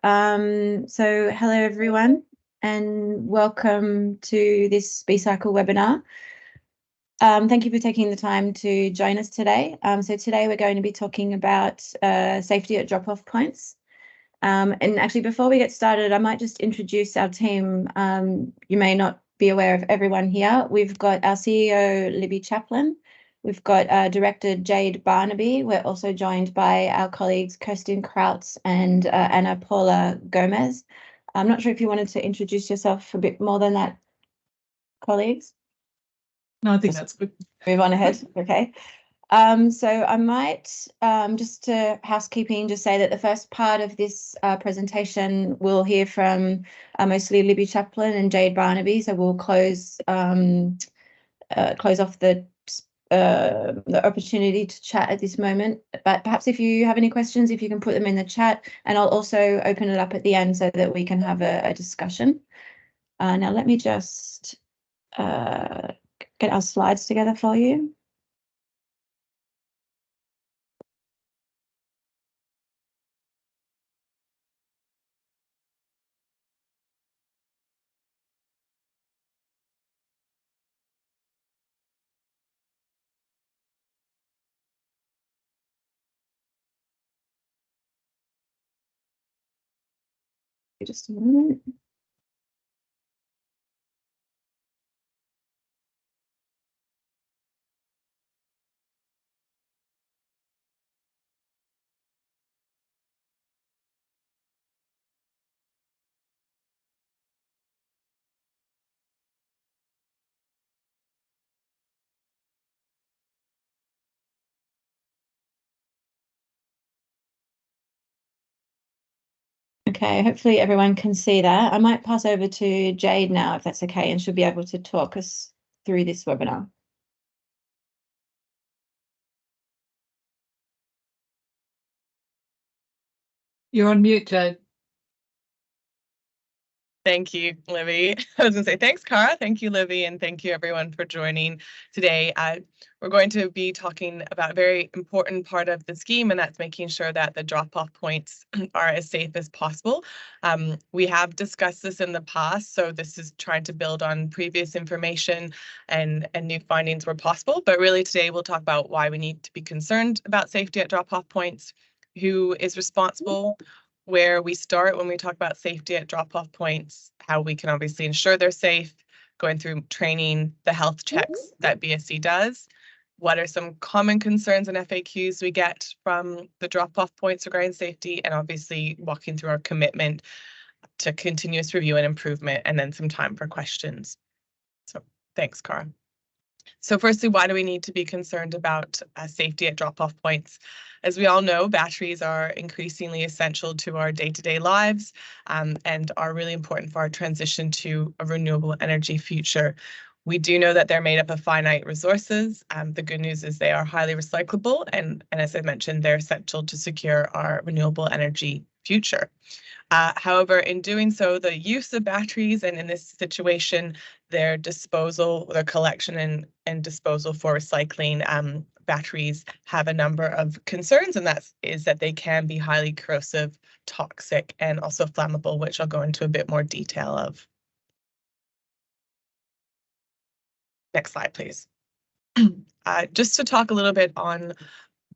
So hello everyone and welcome to this B-Cycle webinar. Thank you for taking the time to join us today. So today we're going to be talking about safety at drop-off points. And actually before we get started, I might just introduce our team. You may not be aware of everyone here. We've got our CEO, Libby Chaplin. We've got Director Jade Barnaby. We're also joined by our colleagues Kirsten Krautz and Anna Paula Gomez. I'm not sure if you wanted to introduce yourself a bit more than that, colleagues. No, I think that's good. Move on ahead. Okay. So I might just to housekeeping, just say that the first part of this presentation we'll hear from mostly Libby Chaplin and Jade Barnaby. So we'll close off the opportunity to chat at this moment. But perhaps if you have any questions, if you can put them in the chat, and I'll also open it up at the end so that we can have a discussion. Now let me just get our slides together for you. Just a moment. Okay, hopefully everyone can see that. I might pass over to Jade now, if that's okay, and she'll be able to talk us through this webinar. You're on mute, Jade. Thank you, Libby. I was going to say thanks, Cara. Thank you, Libby, and thank you everyone for joining today. We're going to be talking about a very important part of the scheme, and that's making sure that the drop-off points are as safe as possible. We have discussed this in the past, so this is trying to build on previous information and new findings where possible. But really today we'll talk about why we need to be concerned about safety at drop-off points, who is responsible, where we start when we talk about safety at drop-off points, how we can obviously ensure they're safe, going through training, the health checks that BSC does, what are some common concerns and FAQs we get from the drop-off points regarding safety, and obviously walking through our commitment to continuous review and improvement, and then some time for questions. So thanks, Cara. So firstly, why do we need to be concerned about safety at drop-off points? As we all know, batteries are increasingly essential to our day-to-day lives and are really important for our transition to a renewable energy future. We do know that they're made up of finite resources. The good news is they are highly recyclable, and as I mentioned, they're essential to secure our renewable energy future. However, in doing so, the use of batteries, and in this situation, their disposal, their collection and disposal for recycling batteries have a number of concerns, and that is that they can be highly corrosive, toxic, and also flammable, which I'll go into a bit more detail of. Next slide, please. Just to talk a little bit on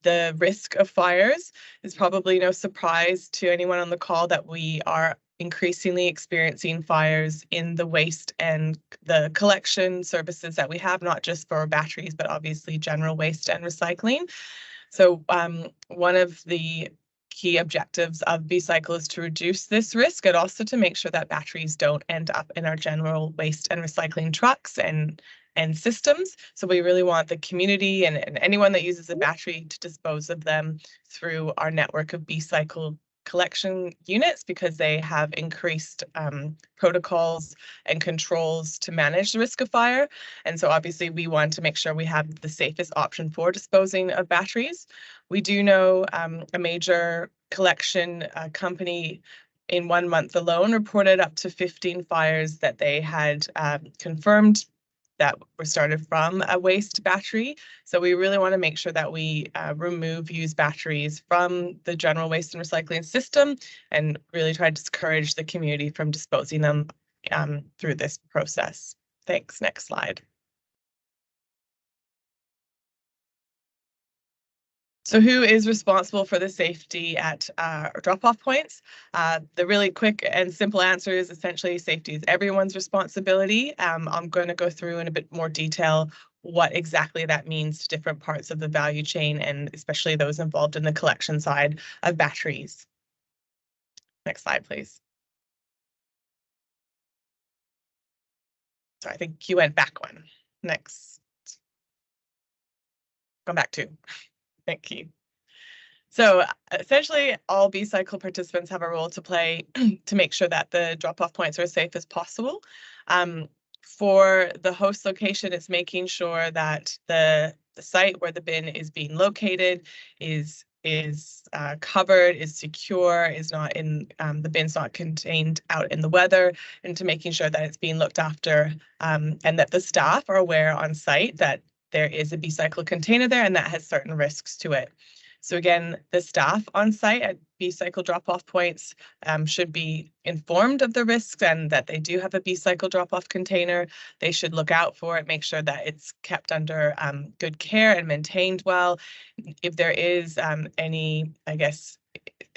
the risk of fires, is probably no surprise to anyone on the call that we are increasingly experiencing fires in the waste and the collection services that we have, not just for batteries, but obviously general waste and recycling. So one of the key objectives of B-Cycle is to reduce this risk, and also to make sure that batteries don't end up in our general waste and recycling trucks and systems. So we really want the community and anyone that uses a battery to dispose of them through our network of B-Cycle collection units, because they have increased protocols and controls to manage the risk of fire. And so obviously we want to make sure we have the safest option for disposing of batteries. We do know a major collection company in 1 month alone reported up to 15 fires that they had confirmed that were started from a waste battery. So we really want to make sure that we remove used batteries from the general waste and recycling system and really try to discourage the community from disposing them through this process. Thanks. Next slide. So who is responsible for the safety at drop-off points? The really quick and simple answer is essentially safety is everyone's responsibility. I'm going to go through in a bit more detail what exactly that means to different parts of the value chain and especially those involved in the collection side of batteries. Next slide, please. So I think you went back one. Next. Come back two. Thank you. So essentially, all B-cycle participants have a role to play to make sure that the drop-off points are as safe as possible. For the host location, it's making sure that the site where the bin is being located is covered, is secure, is not in the bin's not contained out in the weather, and to making sure that it's being looked after and that the staff are aware on site that there is a B-cycle container there and that has certain risks to it. So again, the staff on site at B-cycle drop-off points should be informed of the risks and that they do have a B-cycle drop-off container. They should look out for it, make sure that it's kept under good care and maintained well. If there is any, I guess,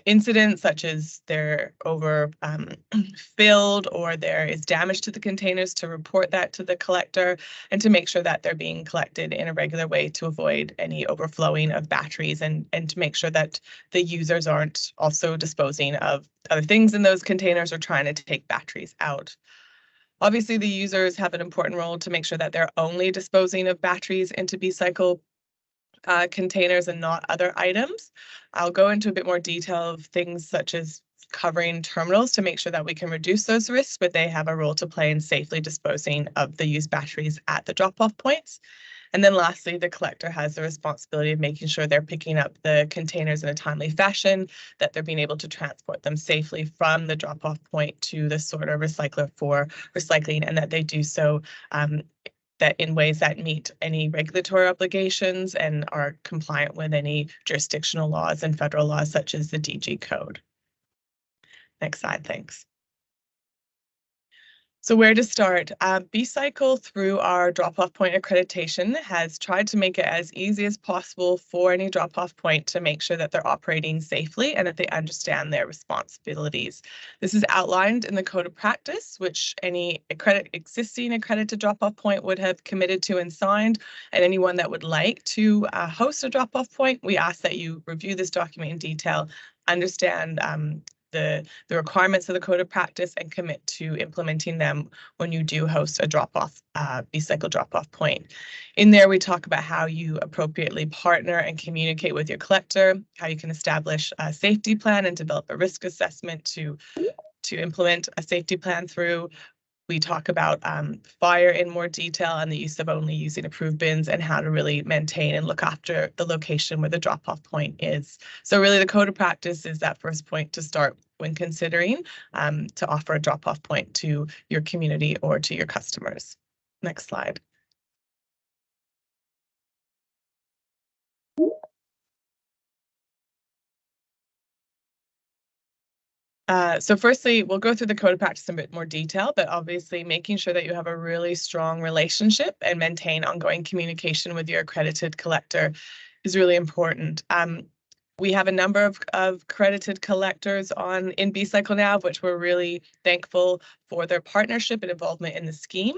incidents such as they're over filled or there is damage to the containers, to report that to the collector and to make sure that they're being collected in a regular way to avoid any overflowing of batteries and to make sure that the users aren't also disposing of other things in those containers or trying to take batteries out. Obviously, the users have an important role to make sure that they're only disposing of batteries into B-cycle containers and not other items. I'll go into a bit more detail of things such as covering terminals to make sure that we can reduce those risks, but they have a role to play in safely disposing of the used batteries at the drop-off points. And then lastly, the collector has the responsibility of making sure they're picking up the containers in a timely fashion, that they're being able to transport them safely from the drop-off point to the sorter recycler for recycling, and that they do so that in ways that meet any regulatory obligations and are compliant with any jurisdictional laws and federal laws such as the DG Code. Next slide, thanks. So where to start? B-cycle, through our drop-off point accreditation, has tried to make it as easy as possible for any drop-off point to make sure that they're operating safely and that they understand their responsibilities. This is outlined in the Code of Practice, which any existing accredited drop-off point would have committed to and signed. And anyone that would like to host a drop-off point, we ask that you review this document in detail, understand the requirements of the Code of Practice and commit to implementing them when you do host a drop-off, B-cycle drop-off point. In there, we talk about how you appropriately partner and communicate with your collector, how you can establish a safety plan and develop a risk assessment to implement a safety plan through. We talk about fire in more detail and the use of only using approved bins and how to really maintain and look after the location where the drop-off point is. So really the Code of Practice is that first point to start when considering to offer a drop-off point to your community or to your customers. Next slide. So firstly, we'll go through the Code of Practice in a bit more detail, but obviously making sure that you have a really strong relationship and maintain ongoing communication with your accredited collector is really important. We have a number of accredited collectors in B-cycle now, which we're really thankful for their partnership and involvement in the scheme.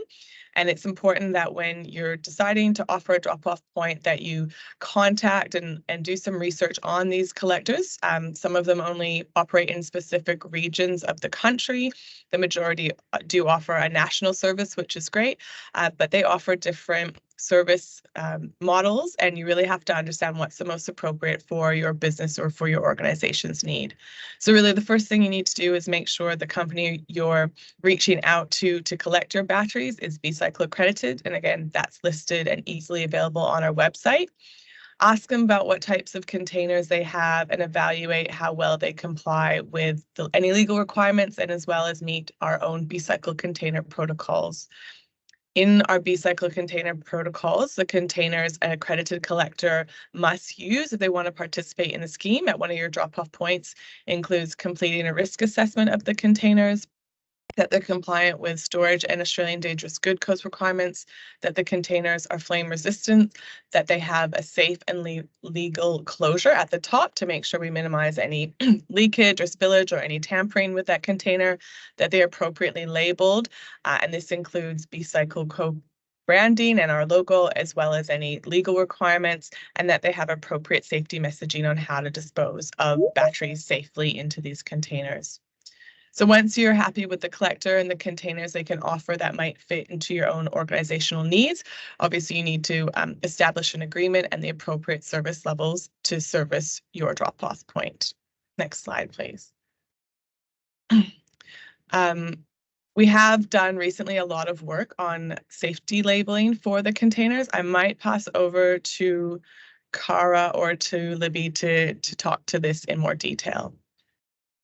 And it's important that when you're deciding to offer a drop-off point that you contact and do some research on these collectors. Some of them only operate in specific regions of the country. The majority do offer a national service, which is great, but they offer different service models, and you really have to understand what's the most appropriate for your business or for your organization's need. So really the first thing you need to do is make sure the company you're reaching out to collect your batteries is B-cycle accredited. And again, that's listed and easily available on our website. Ask them about what types of containers they have and evaluate how well they comply with any legal requirements and as well as meet our own B-cycle container protocols. In our B-Cycle container protocols, the containers an accredited collector must use if they want to participate in the scheme at one of your drop-off points includes completing a risk assessment of the containers, that they're compliant with storage and Australian Dangerous Good Codes requirements, that the containers are flame resistant, that they have a safe and legal closure at the top to make sure we minimize any leakage or spillage or any tampering with that container, that they are appropriately labeled, and this includes B-Cycle branding and our logo, as well as any legal requirements, and that they have appropriate safety messaging on how to dispose of batteries safely into these containers. So once you're happy with the collector and the containers they can offer that might fit into your own organizational needs, obviously you need to establish an agreement and the appropriate service levels to service your drop-off point. Next slide, please. We have done recently a lot of work on safety labeling for the containers. I might pass over to Cara or to Libby to talk to this in more detail.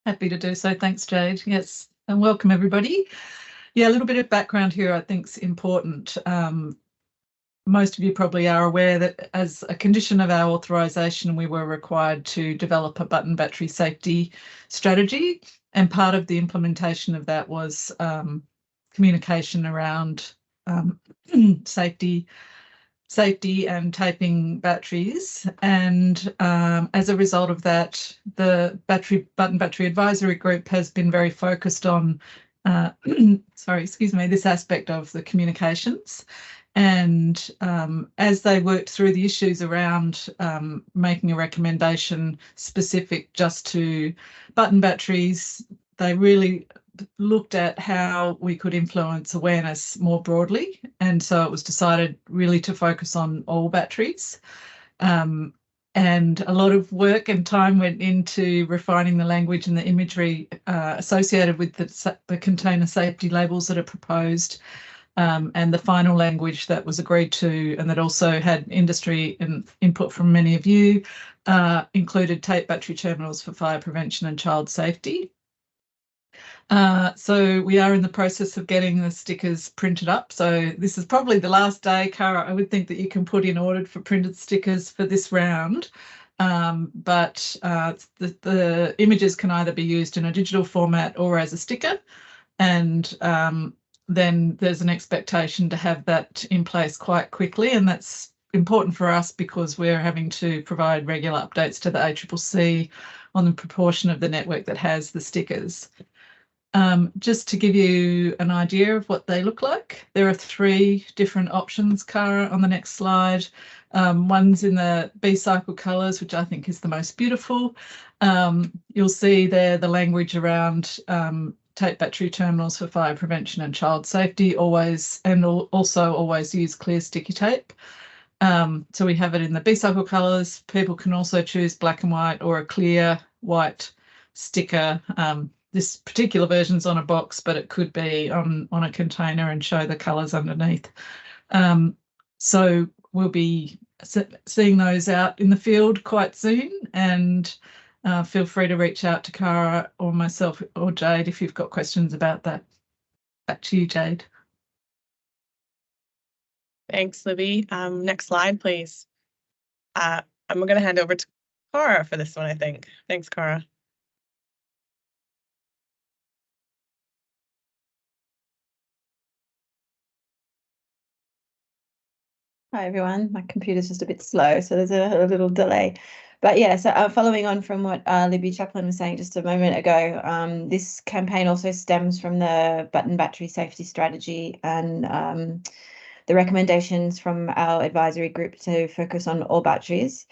Happy to do so. Thanks, Jade. Yes, and welcome everybody. Yeah, a little bit of background here I think is important. Most of you probably are aware that as a condition of our authorisation, we were required to develop a button battery safety strategy, and part of the implementation of that was communication around safety and taping batteries, and as a result of that, the Button Battery Advisory Group has been very focused on this aspect of the communications. And as they worked through the issues around making a recommendation specific just to button batteries, they really looked at how we could influence awareness more broadly, and so it was decided really to focus on all batteries, and a lot of work and time went into refining the language and the imagery associated with the container safety labels that are proposed, and the final language that was agreed to and that also had industry and input from many of you included tape battery terminals for fire prevention and child safety. So we are in the process of getting the stickers printed up. So this is probably the last day, Cara, I would think, that you can put in order for printed stickers for this round. But the images can either be used in a digital format or as a sticker. And then there's an expectation to have that in place quite quickly. And that's important for us because we're having to provide regular updates to the ACCC on the proportion of the network that has the stickers. Just to give you an idea of what they look like, there are 3 different options, Cara, on the next slide. One's in the B-Cycle colours, which I think is the most beautiful. You'll see there the language around tape battery terminals for fire prevention and child safety, always, and also always use clear sticky tape. So we have it in the B-Cycle colours. People can also choose black and white or a clear white sticker. This particular version's on a box, but it could be on a container and show the colours underneath. So we'll be seeing those out in the field quite soon, and feel free to reach out to Cara or myself or Jade if you've got questions about that. Back to you, Jade. Thanks, Libby. Next slide, please. I'm going to hand over to Cara for this one, I think. Thanks, Cara. Hi everyone, my computer's just a bit slow, so there's a little delay. But yeah, so following on from what Libby Chaplin was saying just a moment ago, this campaign also stems from the Button Battery Safety Strategy and the recommendations from our advisory group to focus on all batteries.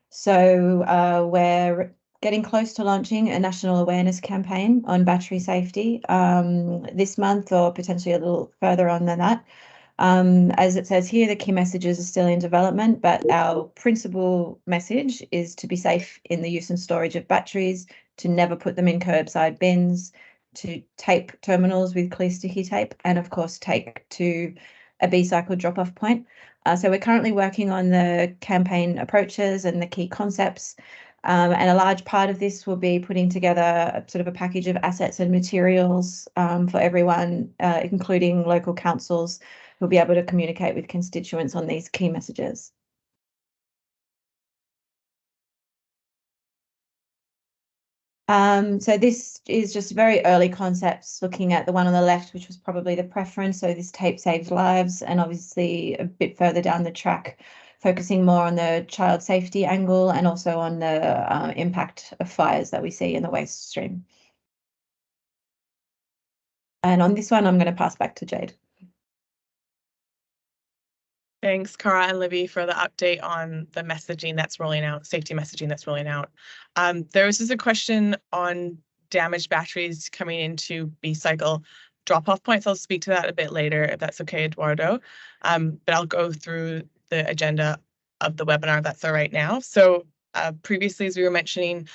So we're getting close to launching a national awareness campaign on battery safety this month, or potentially a little further on than that. As it says here, the key messages are still in development, but our principal message is to be safe in the use and storage of batteries, to never put them in curbside bins, to tape terminals with clear sticky tape, and of course take to a B-Cycle drop-off point. So we're currently working on the campaign approaches and the key concepts. And a large part of this will be putting together sort of a package of assets and materials for everyone, including local councils, who'll be able to communicate with constituents on these key messages. So this is just very early concepts, looking at the one on the left, which was probably the preference. So this tape saves lives, and obviously a bit further down the track, focusing more on the child safety angle and also on the impact of fires that we see in the waste stream. And on this one, I'm going to pass back to Jade. Thanks, Cara and Libby, for the update on the messaging that's rolling out, safety messaging that's rolling out. There was just a question on damaged batteries coming into B-cycle drop-off points. I'll speak to that a bit later, if that's okay, Eduardo. But I'll go through the agenda of the webinar, if that's all right now. So previously, as we were mentioning,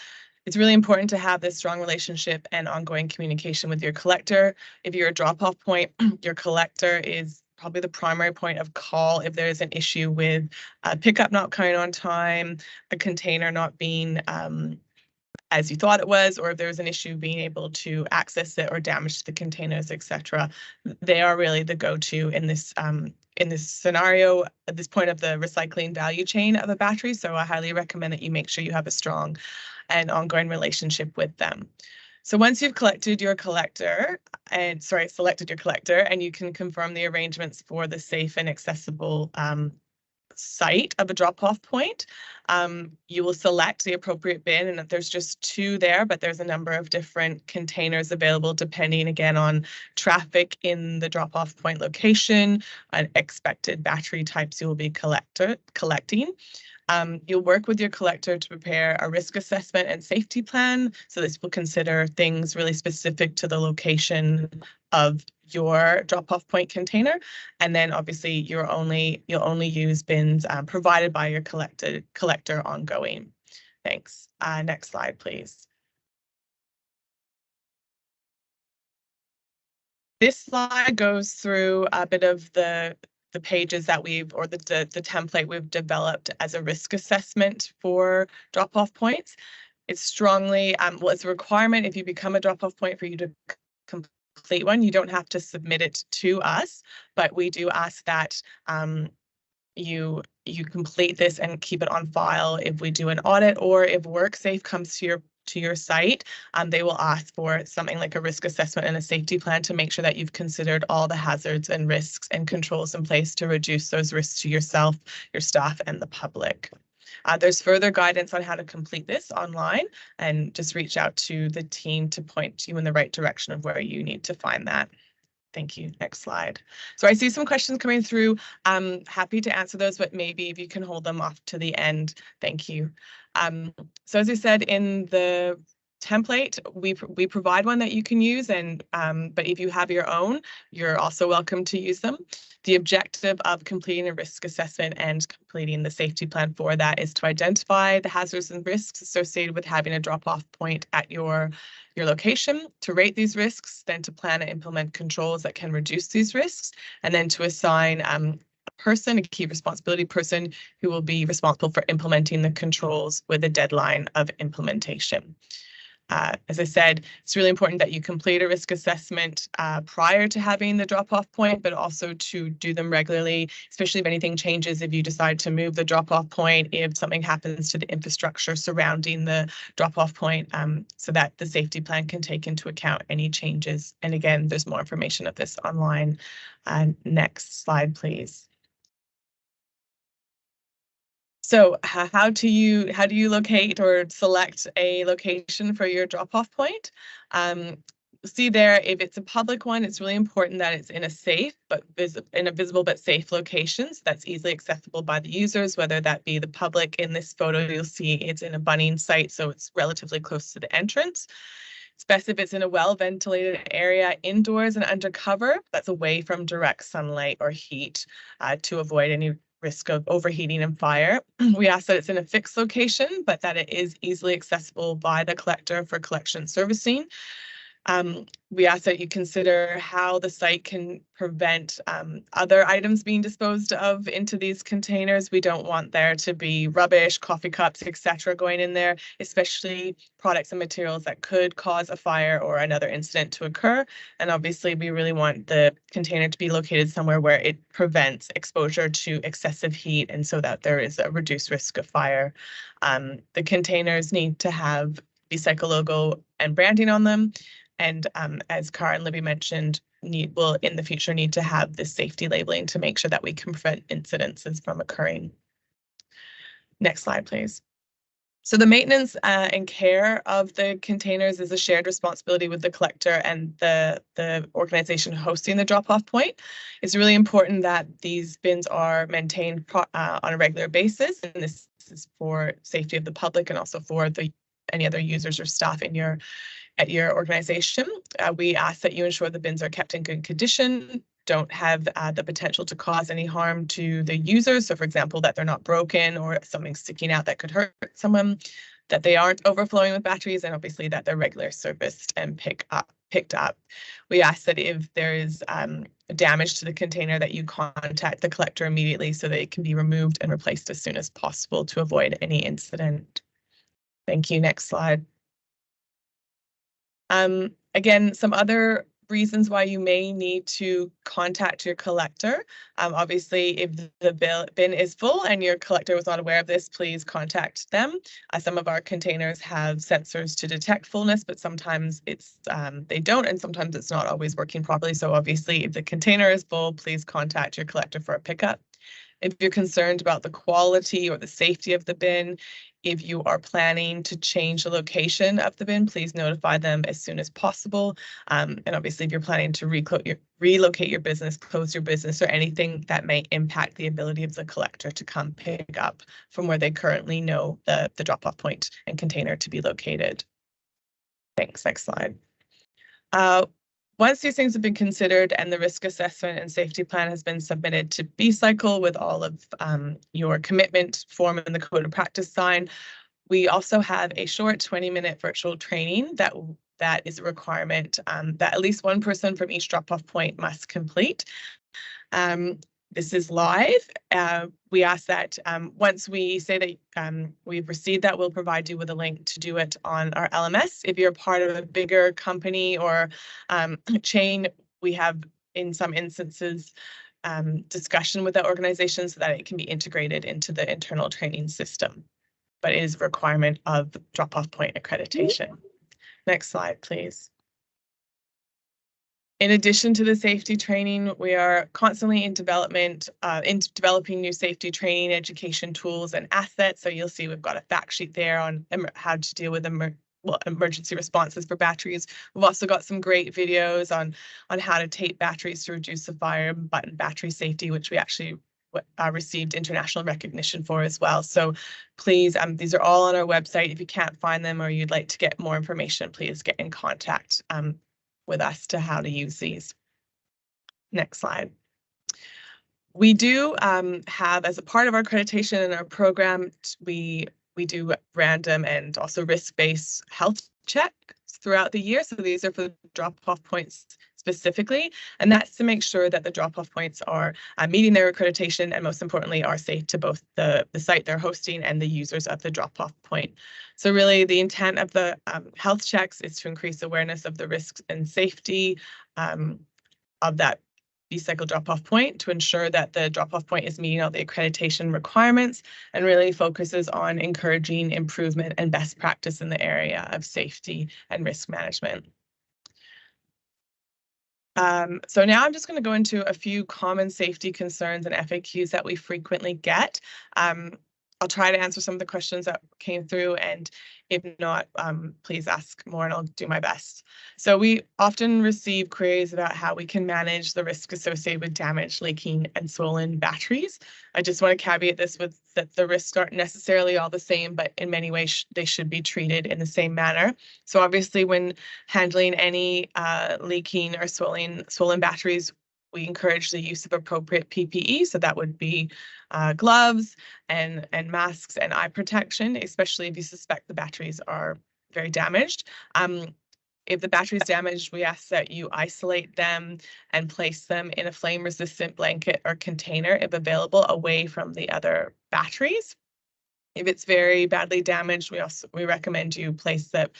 it's really important to have this strong relationship and ongoing communication with your collector. If you're a drop-off point, your collector is probably the primary point of call if there's an issue with a pickup not coming on time, a container not being as you thought it was, or if there's an issue being able to access it or damage the containers, etc. They are really the go-to in this scenario at this point of the recycling value chain of a battery. So I highly recommend that you make sure you have a strong and ongoing relationship with them. So once you've selected your collector, and you can confirm the arrangements for the safe and accessible site of a drop-off point, you will select the appropriate bin, and there's just 2 there, but there's a number of different containers available depending again on traffic in the drop-off point location and expected battery types you will be collecting. You'll work with your collector to prepare a risk assessment and safety plan. So this will consider things really specific to the location of your drop-off point container. And then obviously you'll only use bins provided by your collector ongoing. Thanks. Next slide, please. This slide goes through a bit of the pages that the template we've developed as a risk assessment for drop-off points. It's strongly, it's a requirement if you become a drop-off point for you to complete one. You don't have to submit it to us, but we do ask that you complete this and keep it on file if we do an audit, or if WorkSafe comes to your site, they will ask for something like a risk assessment and a safety plan to make sure that you've considered all the hazards and risks and controls in place to reduce those risks to yourself, your staff, and the public. There's further guidance on how to complete this online, and just reach out to the team to point you in the right direction of where you need to find that. Thank you. Next slide. So I see some questions coming through. I'm happy to answer those, but maybe if you can hold them off to the end. Thank you. So as I said in the template, we provide one that you can use, and but if you have your own, you're also welcome to use them. The objective of completing a risk assessment and completing the safety plan for that is to identify the hazards and risks associated with having a drop-off point at your location, to rate these risks, then to plan and implement controls that can reduce these risks, and then to assign a key responsibility person who will be responsible for implementing the controls with a deadline of implementation. As I said, it's really important that you complete a risk assessment prior to having the drop-off point, but also to do them regularly, especially if anything changes, if you decide to move the drop-off point, if something happens to the infrastructure surrounding the drop-off point, so that the safety plan can take into account any changes. And again, there's more information of this online. Next slide, please. So how do you locate or select a location for your drop-off point? See there, if it's a public one, it's really important that it's in a safe but visible but safe location. So that's easily accessible by the users, whether that be the public. In this photo, you'll see it's in a Bunnings site, so it's relatively close to the entrance. It's best if it's in a well-ventilated area indoors and under cover that's away from direct sunlight or heat to avoid any risk of overheating and fire. We ask that it's in a fixed location, but that it is easily accessible by the collector for collection servicing. We ask that you consider how the site can prevent other items being disposed of into these containers. We don't want there to be rubbish, coffee cups, etc. going in there, especially products and materials that could cause a fire or another incident to occur. And obviously, we really want the container to be located somewhere where it prevents exposure to excessive heat and so that there is a reduced risk of fire. The containers need to have B-Cycle logo and branding on them. And as Cara and Libby mentioned, will in the future need to have this safety labeling to make sure that we can prevent incidences from occurring. Next slide, please. So the maintenance and care of the containers is a shared responsibility with the collector and the organization hosting the drop-off point. It's really important that these bins are maintained on a regular basis, and this is for safety of the public and also for any other users or staff at your organization. We ask that you ensure the bins are kept in good condition, don't have the potential to cause any harm to the users. So for example, that they're not broken or something sticking out that could hurt someone, that they aren't overflowing with batteries, and obviously that they're regularly serviced and picked up. We ask that if there is damage to the container that you contact the collector immediately so that it can be removed and replaced as soon as possible to avoid any incident. Thank you. Next slide. Again, some other reasons why you may need to contact your collector. Obviously, if the bin is full and your collector was not aware of this, please contact them. Some of our containers have sensors to detect fullness, but sometimes they don't, and sometimes it's not always working properly. So obviously, if the container is full, please contact your collector for a pickup. If you're concerned about the quality or the safety of the bin, if you are planning to change the location of the bin, please notify them as soon as possible. And obviously, if you're planning to relocate your business, close your business, or anything that may impact the ability of the collector to come pick up from where they currently know the drop-off point and container to be located. Thanks. Next slide. Once these things have been considered and the risk assessment and safety plan has been submitted to B-Cycle with all of your commitment form and the code of practice sign, we also have a short 20-minute virtual training that is a requirement that at least one person from each drop-off point must complete. This is live. We ask that once we say that we've received that, we'll provide you with a link to do it on our LMS. If you're part of a bigger company or chain, we have, in some instances, discussion with that organization so that it can be integrated into the internal training system. But it is a requirement of drop-off point accreditation. Next slide, please. In addition to the safety training, we are constantly in developing new safety training, education tools, and assets. So you'll see we've got a fact sheet there on how to deal with emergency responses for batteries. We've also got some great videos on how to tape batteries to reduce the fire, button battery safety, which we actually received international recognition for as well. So please, these are all on our website. If you can't find them or you'd like to get more information, please get in contact with us to how to use these. Next slide. We do have, as a part of our accreditation in our program, we do random and also risk-based health checks throughout the year. So these are for drop-off points specifically, and that's to make sure that the drop-off points are meeting their accreditation and, most importantly, are safe to both the site they're hosting and the users of the drop-off point. So really, the intent of the health checks is to increase awareness of the risks and safety of that B-Cycle drop-off point, to ensure that the drop-off point is meeting all the accreditation requirements, and really focuses on encouraging improvement and best practice in the area of safety and risk management. So now I'm just going to go into a few common safety concerns and FAQs that we frequently get. I'll try to answer some of the questions that came through, and if not, please ask more and I'll do my best. So we often receive queries about how we can manage the risk associated with damaged, leaking, and swollen batteries. I just want to caveat this with that the risks aren't necessarily all the same, but in many ways they should be treated in the same manner. So obviously, when handling any leaking or swollen batteries, we encourage the use of appropriate PPE. So that would be gloves and masks and eye protection, especially if you suspect the batteries are very damaged. If the battery is damaged, we ask that you isolate them and place them in a flame-resistant blanket or container, if available, away from the other batteries. If it's very badly damaged, we recommend you place that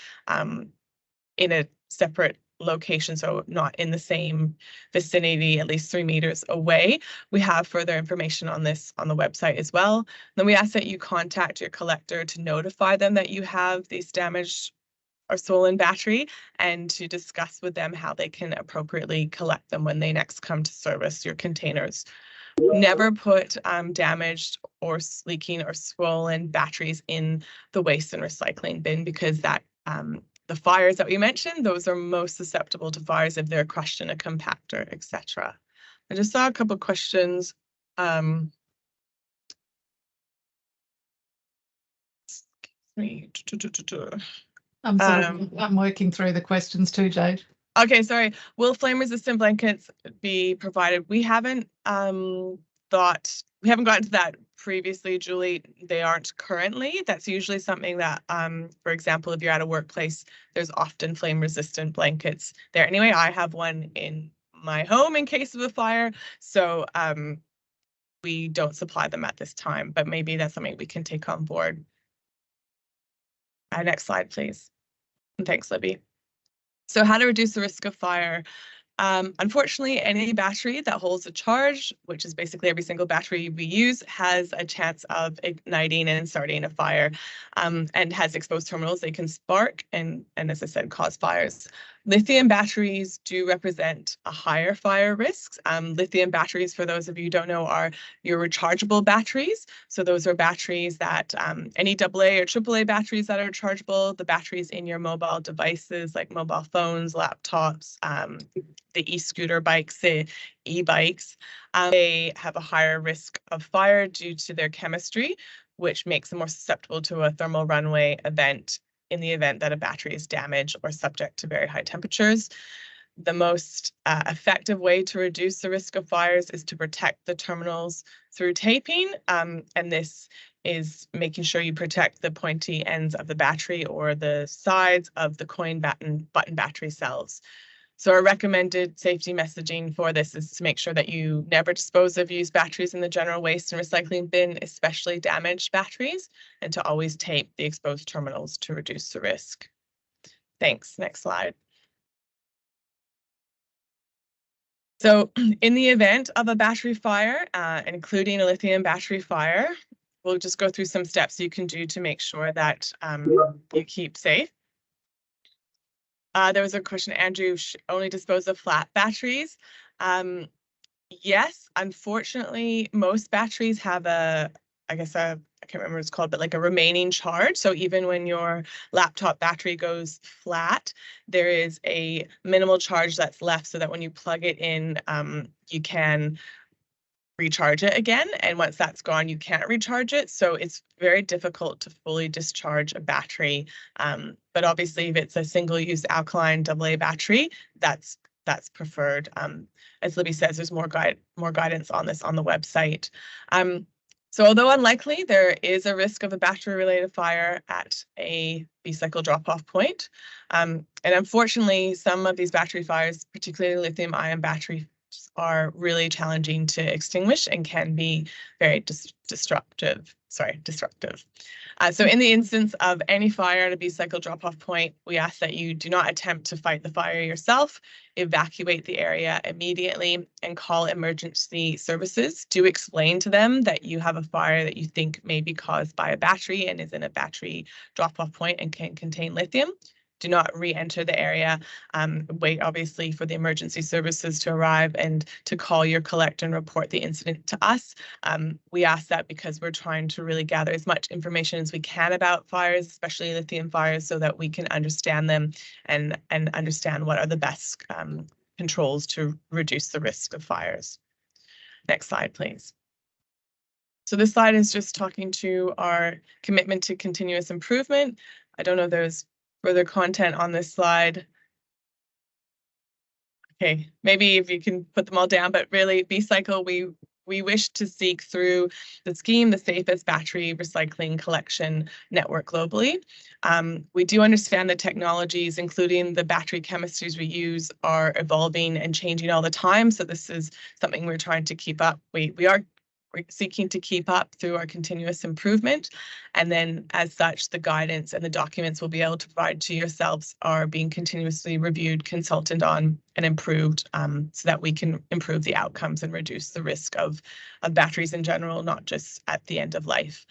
in a separate location, so not in the same vicinity, at least 3 meters away. We have further information on this on the website as well. Then we ask that you contact your collector to notify them that you have these damaged or stolen battery, and to discuss with them how they can appropriately collect them when they next come to service your containers. Never put damaged or leaking or swollen batteries in the waste and recycling bin, because that the fires that we mentioned, those are most susceptible to fires if they're crushed in a compactor, etc. I just saw a couple of questions. Excuse me. I'm working through the questions too, Jade. Okay, sorry. Will flame-resistant blankets be provided? We haven't gotten to that previously, Julie. They aren't currently. That's usually something that, for example, if you're at a workplace, there's often flame-resistant blankets there. Anyway, I have one in my home in case of a fire, so we don't supply them at this time, but maybe that's something we can take on board. Next slide, please. And thanks, Libby. So how to reduce the risk of fire? Unfortunately, any battery that holds a charge, which is basically every single battery we use, has a chance of igniting and starting a fire, and has exposed terminals. They can spark and as I said, cause fires. Lithium batteries do represent a higher fire risk. Lithium batteries, for those of you who don't know, are your rechargeable batteries. So those are batteries that any AA or AAA batteries that are chargeable, the batteries in your mobile devices like mobile phones, laptops, the e-scooter bikes, the e-bikes, they have a higher risk of fire due to their chemistry, which makes them more susceptible to a thermal runaway event in the event that a battery is damaged or subject to very high temperatures. The most effective way to reduce the risk of fires is to protect the terminals through taping, and this is making sure you protect the pointy ends of the battery or the sides of the coin button battery cells. So our recommended safety messaging for this is to make sure that you never dispose of used batteries in the general waste and recycling bin, especially damaged batteries, and to always tape the exposed terminals to reduce the risk. Thanks. Next slide. So in the event of a battery fire, including a lithium battery fire, we'll just go through some steps you can do to make sure that you keep safe. There was a question, Andrew, only dispose of flat batteries? Yes, unfortunately, most batteries have I can't remember what it's called, but like a remaining charge. So even when your laptop battery goes flat, there is a minimal charge that's left so that when you plug it in, you can recharge it again. And once that's gone, you can't recharge it. So it's very difficult to fully discharge a battery. But obviously, if it's a single-use alkaline AA battery, that's preferred. As Libby says, there's more guidance on this on the website. So although unlikely, there is a risk of a battery-related fire at a B-cycle drop-off point. And unfortunately, some of these battery fires, particularly lithium-ion battery, are really challenging to extinguish and can be very destructive. So in the instance of any fire at a B-cycle drop-off point, we ask that you do not attempt to fight the fire yourself, evacuate the area immediately, and call emergency services. Do explain to them that you have a fire that you think may be caused by a battery and is in a battery drop-off point and can contain lithium. Do not re-enter the area. Wait, obviously, for the emergency services to arrive and to call your collector and report the incident to us. We ask that because we're trying to really gather as much information as we can about fires, especially lithium fires, so that we can understand them and understand what are the best controls to reduce the risk of fires. Next slide, please. So this slide is just talking to our commitment to continuous improvement. I don't know if there's further content on this slide. Okay, maybe if you can put them all down, but really B-cycle, we we wish to seek through the scheme the safest battery recycling collection network globally. We do understand the technologies, including the battery chemistries we use, are evolving and changing all the time. So this is something we're trying to keep up. We're seeking to keep up through our continuous improvement. And then as such, the guidance and the documents we'll be able to provide to yourselves are being continuously reviewed, consulted on, and improved so that we can improve the outcomes and reduce the risk of batteries in general, not just at the end of life.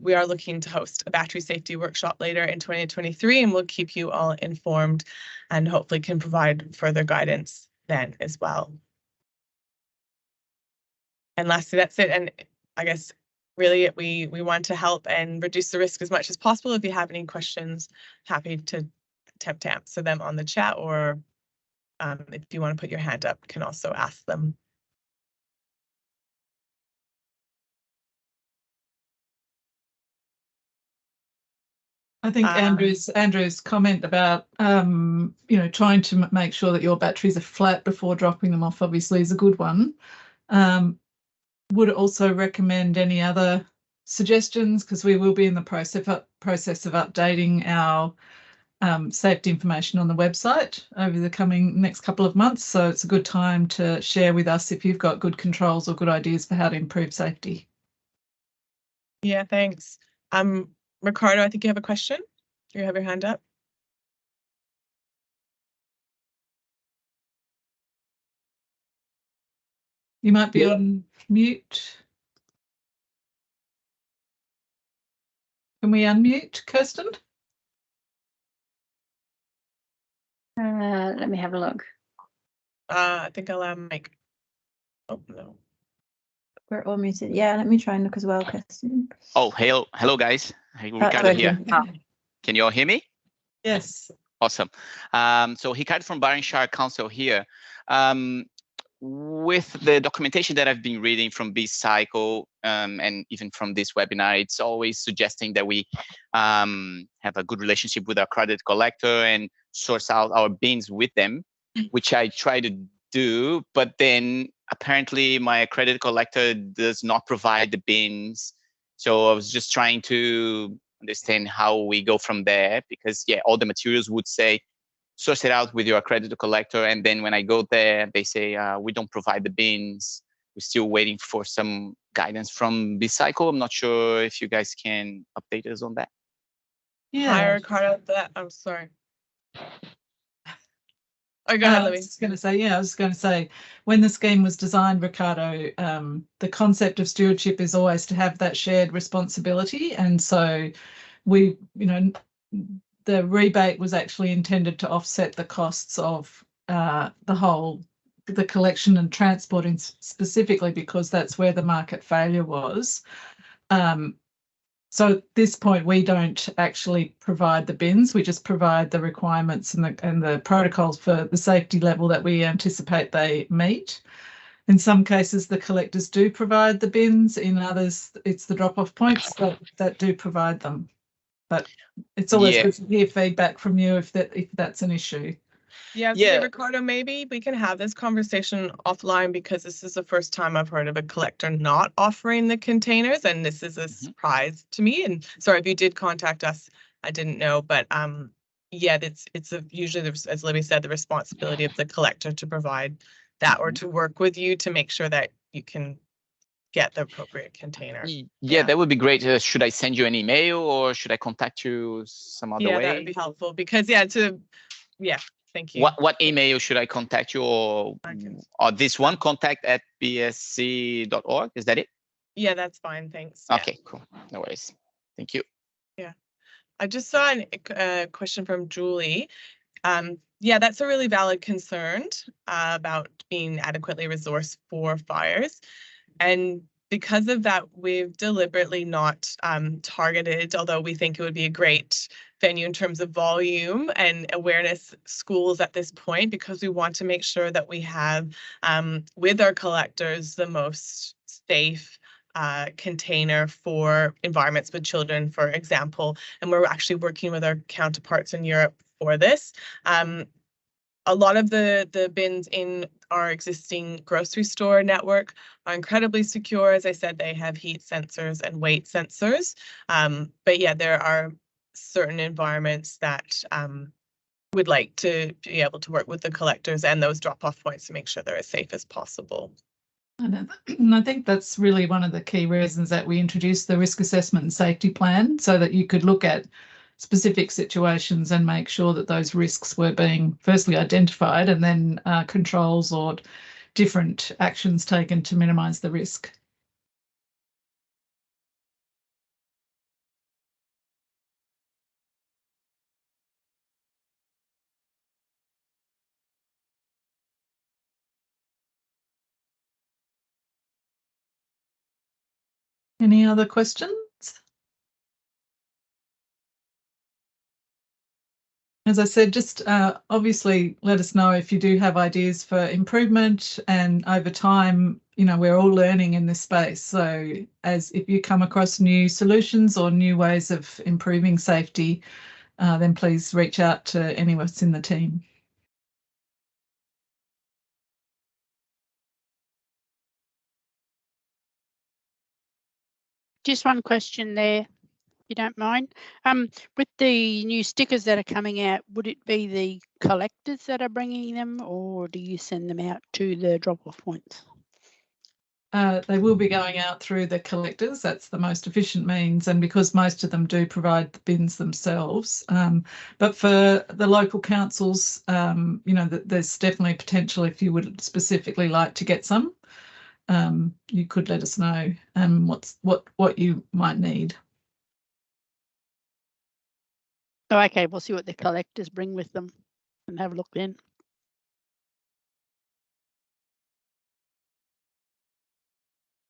We are looking to host a battery safety workshop later in 2023, and we'll keep you all informed and hopefully can provide further guidance then as well. And lastly, that's it. And I guess really we want to help and reduce the risk as much as possible. If you have any questions, happy to attempt to answer them on the chat, or if you want to put your hand up, can also ask them. I think Andrew's comment about trying to make sure that your batteries are flat before dropping them off obviously is a good one. Would also recommend any other suggestions, because we will be in the process of updating our safety information on the website over the next couple of months. So it's a good time to share with us if you've got good controls or good ideas for how to improve safety. Yeah, thanks. Ricardo, I think you have a question. You have your hand up. You might be on mute. Can we unmute Kirsten? Let me have a look. I think I'll Mike. Oh, no. We're all muted. Yeah, let me try and look as well, Kirsten. Oh, hello guys. Ricardo here. Can you all hear me? Yes. Awesome. So Ricardo from Barron Shire Council here. With the documentation that I've been reading from B-Cycle and even from this webinar, it's always suggesting that we have a good relationship with our credit collector and source out our bins with them, which I try to do, but then apparently my credit collector does not provide the bins. So I was just trying to understand how we go from there, because yeah, all the materials would say source it out with your credit collector, and then when I go there, they say we don't provide the bins. We're still waiting for some guidance from B-Cycle. I'm not sure if you guys can update us on that. Yeah. Hi, Ricardo. I'm sorry. Oh, go ahead, I was going to say, when the scheme was designed, Ricardo, the concept of stewardship is always to have that shared responsibility, and so we, the rebate was actually intended to offset the costs of the collection and transporting, specifically because that's where the market failure was. So at this point, we don't actually provide the bins. We just provide the requirements and the protocols for the safety level that we anticipate they meet. In some cases, the collectors do provide the bins. In others, it's the drop-off points that do provide them. But it's always good to hear feedback from you if that's an issue. Yeah, Ricardo, maybe we can have this conversation offline, because this is the first time I've heard of a collector not offering the containers, and this is a surprise to me. And sorry if you did contact us, I didn't know, but yeah, it's usually, as Libby said, the responsibility of the collector to provide that or to work with you to make sure that you can get the appropriate container. Yeah, that would be great. Should I send you an email or should I contact you some other way? Yeah, that would be helpful, because thank you. What email should I contact you, or this one, contact@bsc.org? Is that it? Yeah, that's fine. Thanks. Okay, cool. No worries. Thank you. Yeah. I just saw a question from Julie. Yeah, that's a really valid concern about being adequately resourced for fires. And because of that, we've deliberately not targeted, although we think it would be a great venue in terms of volume and awareness, schools at this point, because we want to make sure that we have, with our collectors, the most safe container for environments with children, for example. And we're actually working with our counterparts in Europe for this. A lot of the bins in our existing grocery store network are incredibly secure. As I said, they have heat sensors and weight sensors. But yeah, there are certain environments that would like to be able to work with the collectors and those drop-off points to make sure they're as safe as possible. And I think that's really one of the key reasons that we introduced the risk assessment and safety plan, so that you could look at specific situations and make sure that those risks were being firstly identified and then controls or different actions taken to minimise the risk. Any other questions? As I said, just obviously let us know if you do have ideas for improvement, and over time, you know, we're all learning in this space. So as if you come across new solutions or new ways of improving safety, then please reach out to any of us in the team. Just one question there, if you don't mind. With the new stickers that are coming out, would it be the collectors that are bringing them, or do you send them out to the drop-off points? They will be going out through the collectors. That's the most efficient means, and because most of them do provide the bins themselves. But for the local councils, you know, there's definitely potential if you would specifically like to get some. You could let us know what you might need. Oh, okay, we'll see what the collectors bring with them and have a look then.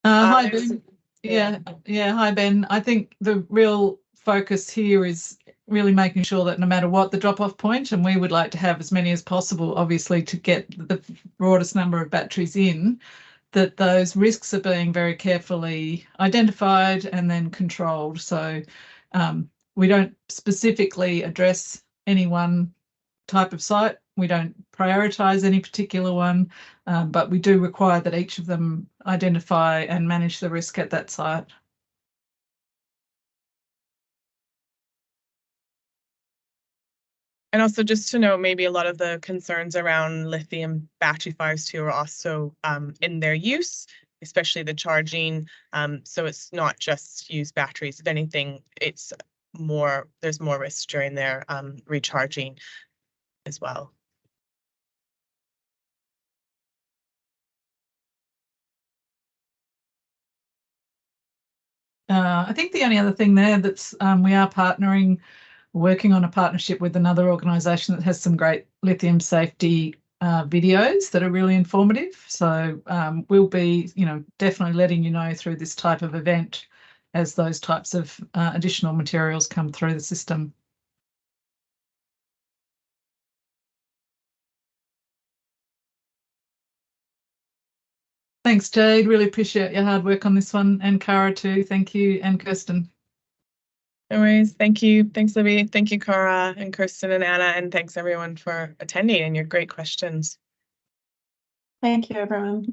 Hi, Ben. Yeah, hi, Ben. I think the real focus here is really making sure that no matter what the drop-off point, and we would like to have as many as possible, obviously, to get the broadest number of batteries in, that those risks are being very carefully identified and then controlled. So we don't specifically address any one type of site. We don't prioritise any particular one, but we do require that each of them identify and manage the risk at that site. And also just to note, maybe a lot of the concerns around lithium battery fires too are also in their use, especially the charging. So it's not just use batteries. If anything, it's more, there's more risk during their recharging as well. I think the only other thing there that's we are working on a partnership with another organisation that has some great lithium safety videos that are really informative. So we'll be, you know, definitely letting you know through this type of event as those types of additional materials come through the system. Thanks, Jade. Really appreciate your hard work on this one, and Cara too. Thank you, and Kirsten. No worries. Thank you. Thanks, Libby. Thank you, Cara and Kirsten and Anna, and thanks everyone for attending and your great questions. Thank you, everyone.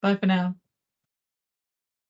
Bye for now.